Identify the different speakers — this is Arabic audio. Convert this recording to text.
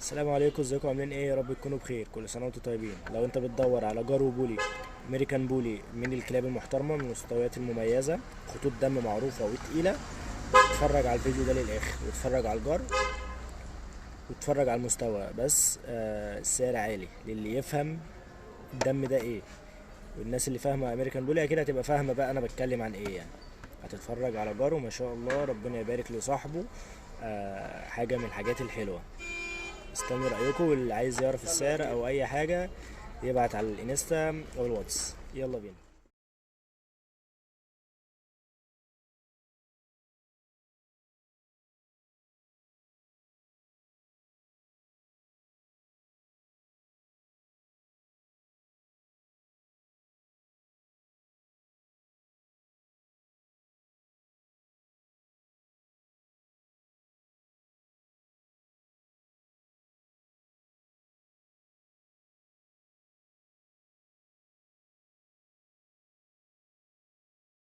Speaker 1: السلام عليكم، ازيكم عاملين ايه؟ يا رب تكونوا بخير. كل سنه وانتم طيبين. لو انت بتدور على جارو بولي امريكان بولي من الكلاب المحترمه من المستويات المميزه، خطوط دم معروفه وتقيله، اتفرج على الفيديو ده للاخر واتفرج على الجار واتفرج على المستوى. بس السعر عالي للي يفهم الدم ده ايه، والناس اللي فاهمه امريكان بولي اكيد هتبقى فاهمه بقى انا بتكلم عن ايه. يعني هتتفرج على جارو ما شاء الله، ربنا يبارك لصاحبه. حاجه من الحاجات الحلوه. استنوا رأيكم، واللي عايز يعرف السعر او اي حاجة يبعت على الانستا او الواتس. يلا بينا.